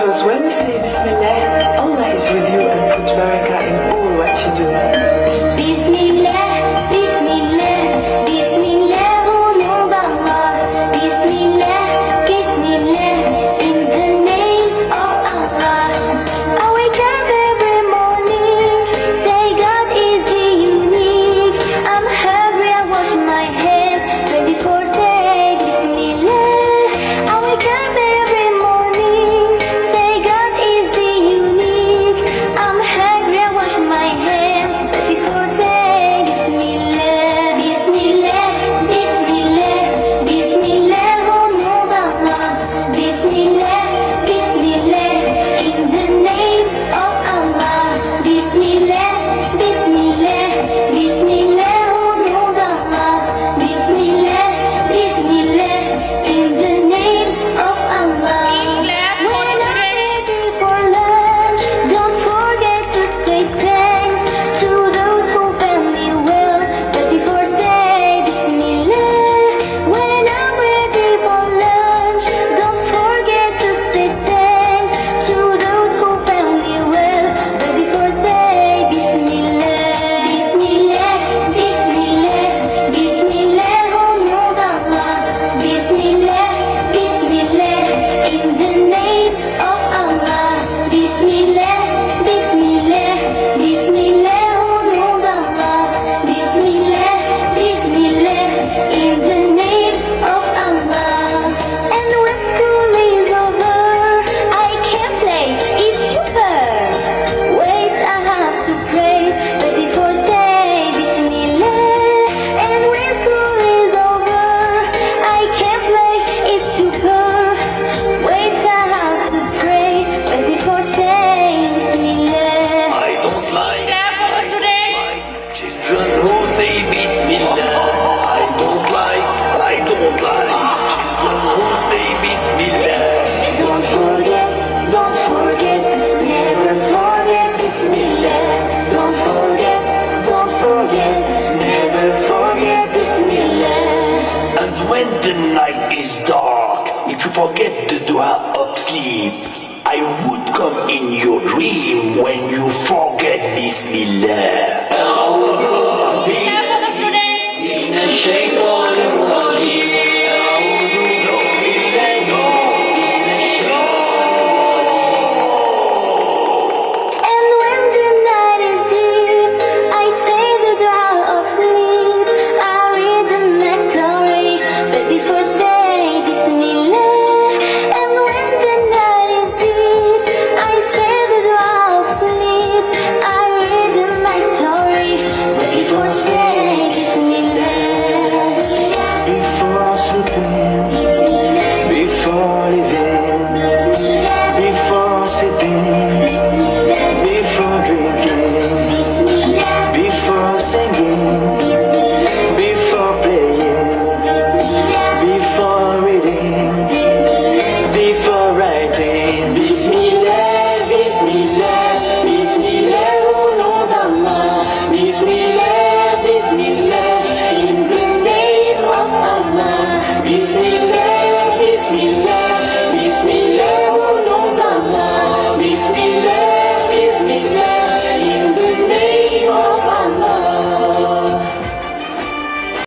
Because when you say Bismillah, Allah is with you and put barakah in all what you do. Bismillah, Bismillah, Bismillah, au nom d'Allah. Bismillah, Bismillah, in the name of Allah. I wake up every morning, say God is the unique. I'm hungry, I wash my hands, but before say Bismillah. I wake up every morning, say God is the unique. I'm hungry, I wash my hands, but before say Bismillah. Bismillah, Bismillah, Bismillah, au nom d'Allah. Bismillah, Bismillah, in the name of Allah. Bismillah, Bismillah, Bismillah, au nom d'Allah. Bismillah, Bismillah, in the name of Allah. When I'm ready for lunch, don't forget to say thanks to those who fed me well, but before say Bismillah. When I'm ready for lunch, don't forget to say thanks to those who fed me well, but before say Bismillah. Bismillah, Bismillah, Bismillah, au nom d'Allah. Bismillah, Bismillah, in the name of Allah. Bismillah, Bismillah, Bismillah, au nom d'Allah. Bismillah, Bismillah, in the name of Allah. And when school is over, I can play, it's super. Wait, I have to pray, but before say Bismillah. And when school is over, I can play, it's super. Wait, I have to pray, but before say Bismillah. I don't like my children who say Bismillah. I don't like children who say Bismillah. Don't forget, never forget Bismillah. Don't forget, never forget Bismillah. And when the night is dark, if you forget the dua of sleep, I would come in your dream when you forget Bismillah. من الشيطان